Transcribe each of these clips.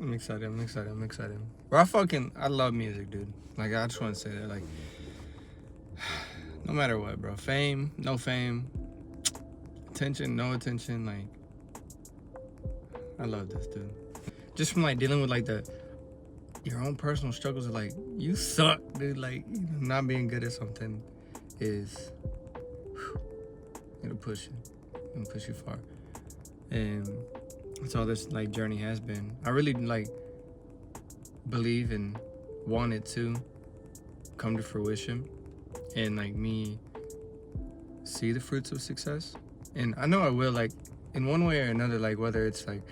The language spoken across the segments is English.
I'm excited. Bro, I love music, dude. Like, I just want to say that, like, no matter what, bro. Fame, no fame, attention, no attention. Like, I love this, dude. Just from like dealing with like your own personal struggles of like you suck, dude. Like, not being good at something is it'll push you far, and that's all this like journey has been. I really like believe and want it to come to fruition, and like me see the fruits of success. And I know I will, like, in one way or another, like whether it's like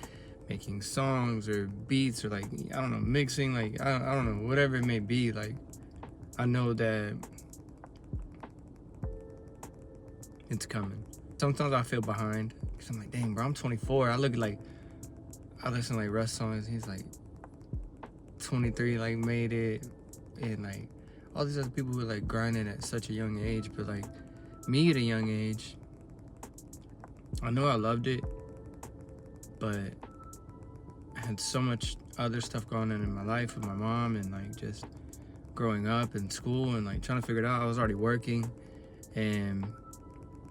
making songs or beats or like I don't know, mixing, like I don't know, whatever it may be. Like, I know that it's coming. Sometimes I feel behind because I'm like, dang, bro, I'm 24. I listen to like Russ songs. He's like 23, like made it, and like all these other people who are like grinding at such a young age. But like me at a young age, I know I loved it, but I had so much other stuff going on in my life with my mom and like just growing up in school and like trying to figure it out. I was already working and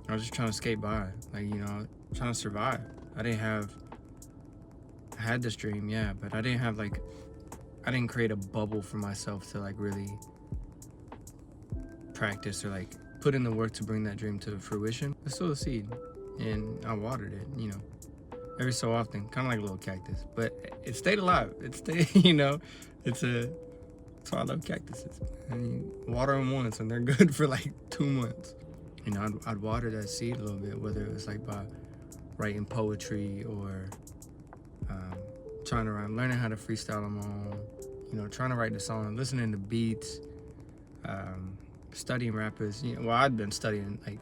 I was just trying to skate by, like, trying to survive. I had this dream, yeah, but I didn't create a bubble for myself to like really practice or like put in the work to bring that dream to fruition. I sowed a seed and I watered it, every so often, kind of like a little cactus, but it stayed alive. It stayed, that's why I love cactuses. And you water them once and they're good for like 2 months. I'd water that seed a little bit, whether it was like by writing poetry or trying to learning how to freestyle them all, trying to write the song, listening to beats, studying rappers. I'd been studying like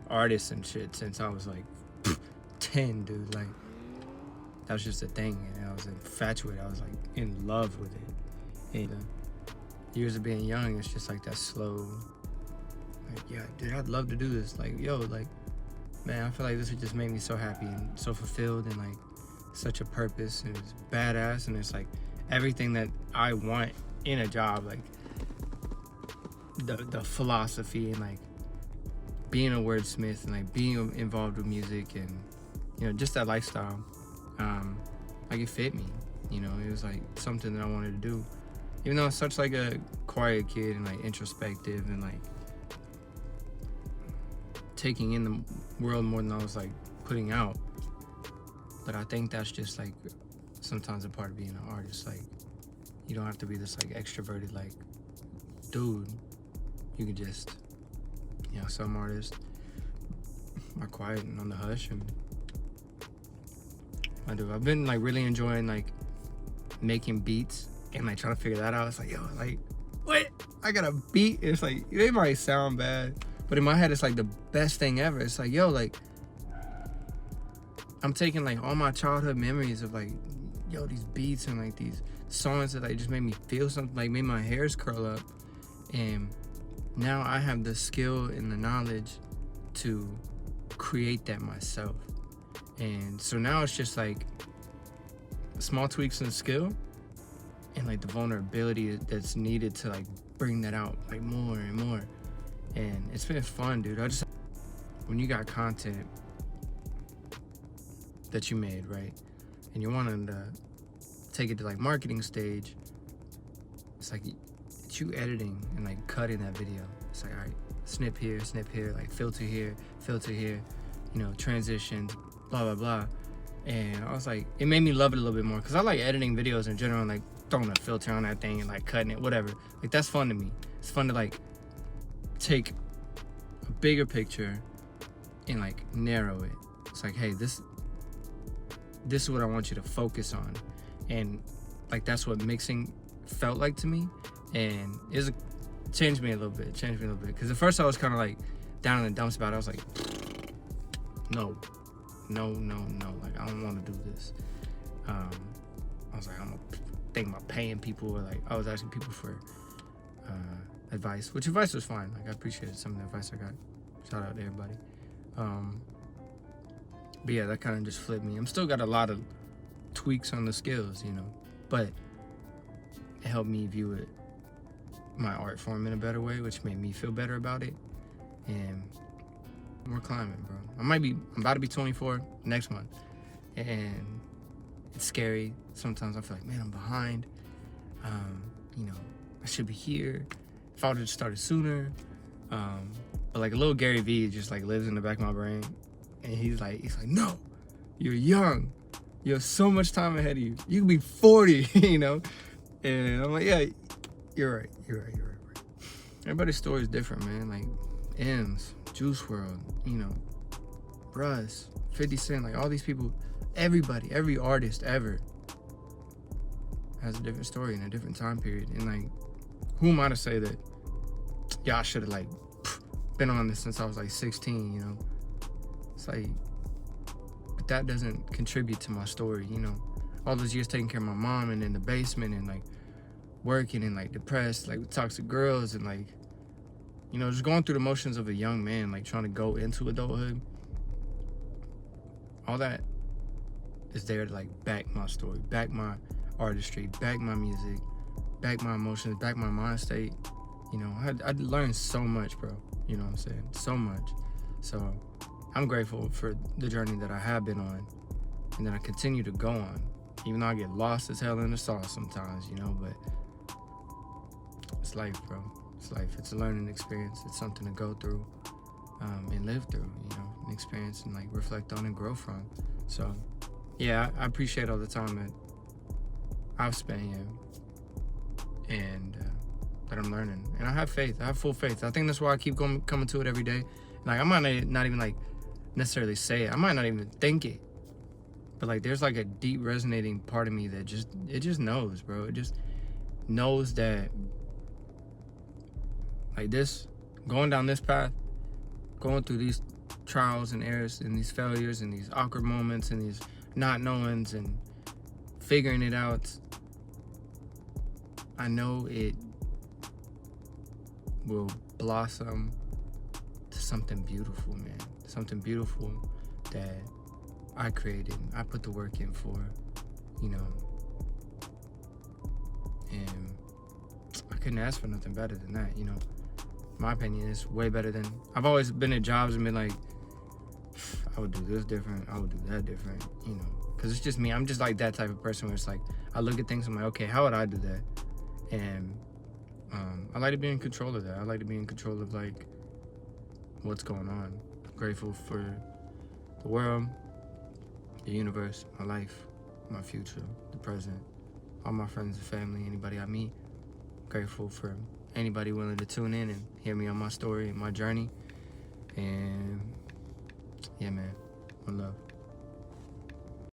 artists and shit since I was like 10, dude. Like, that was just a thing, and I was infatuated. I was like in love with it. And years of being young, it's just like that slow, like, yeah, dude, I'd love to do this. Like, yo, like, man, I feel like this would just make me so happy and so fulfilled and like such a purpose, and it's badass, and it's like everything that I want in a job, like the philosophy and like being a wordsmith and like being involved with music and just that lifestyle. Like, it fit me. It was like something that I wanted to do, even though I was such like a quiet kid and like introspective and like taking in the world more than I was like putting out. But I think that's just like sometimes a part of being an artist. Like, you don't have to be this like extroverted like dude. You can just, some artists are quiet and on the hush, and I do. I've been like really enjoying like making beats and like trying to figure that out. It's like, yo, like, what? I got a beat. It's like, they might sound bad, but in my head it's like the best thing ever. It's like, yo, like, I'm taking like all my childhood memories of like, yo, these beats and like these songs that like just made me feel something, like made my hairs curl up, and now I have the skill and the knowledge to create that myself. And so now it's just like small tweaks in skill and like the vulnerability that's needed to like bring that out like more and more. And it's been fun, dude. When you got content that you made, right, and you're wanting to take it to like marketing stage, it's like it's you editing and like cutting that video. It's like, all right, snip here, like filter here, transitions, blah blah blah. And I was like, it made me love it a little bit more, because I like editing videos in general and like throwing a filter on that thing and like cutting it, whatever. Like, that's fun to me. It's fun to like take a bigger picture and like narrow it. It's like, hey, this is what I want you to focus on. And like, that's what mixing felt like to me. And it changed me a little bit. Because at first I was kind of like down in the dumps about it. I was like, no. Like, I don't want to do this. I was like, I'm going to think about paying people, or like I was asking people for advice, which advice was fine. Like, I appreciated some of the advice I got. Shout out to everybody. But yeah, that kind of just flipped me. I'm still got a lot of tweaks on the skills, but it helped me view it, my art form, in a better way, which made me feel better about it. And we're climbing, bro. I'm about to be 24 next month, and it's scary. Sometimes I feel like, man, I'm behind. You know, I should be here. If I would have just started sooner. But like a little Gary Vee just like lives in the back of my brain, and he's like, no, you're young. You have so much time ahead of you. You can be 40, you know? And I'm like, yeah, you're right. Everybody's story is different, man. Like M's, Juice WRLD, you know, Russ, 50 Cent, like all these people, everybody, every artist ever has a different story in a different time period. And like, who am I to say that, yeah, I should have like been on this since I was like 16, you know? It's like, but that doesn't contribute to my story, you know? All those years taking care of my mom and in the basement and like working and like depressed, like with toxic girls and like, you know, just going through the motions of a young man, like trying to go into adulthood. All that is there to like back my story, back my artistry, back my music, back my emotions, back my mind state. You know, I'd learned so much, bro. You know what I'm saying? So much. So I'm grateful for the journey that I have been on and that I continue to go on. Even though I get lost as hell in the sauce sometimes, you know, but it's life, bro. It's life. It's a learning experience. It's something to go through and live through, you know, an experience and like reflect on and grow from. So yeah, I appreciate all the time that I've spent here and that I'm learning. And I have faith. I have full faith. I think that's why I keep coming to it every day. Like I might not even like necessarily say it. I might not even think it. But like there's like a deep resonating part of me that just knows, bro. It just knows that like this, going down this path, going through these trials and errors and these failures and these awkward moments and these not knowings and figuring it out, I know it will blossom to something beautiful, man. Something beautiful that I created, I put the work in for, you know, and I couldn't ask for nothing better than that, you know. My opinion is way better than, I've always been at jobs and been like, I would do this different, I would do that different, you know, because it's just me. I'm just like that type of person where it's like, I look at things, I'm like, okay, how would I do that? And I like to be in control of that. I like to be in control of like what's going on. I'm grateful for the world, the universe, my life, my future, the present, all my friends and family, anybody I meet. Grateful for anybody willing to tune in and hear me on my story and my journey. And yeah, man.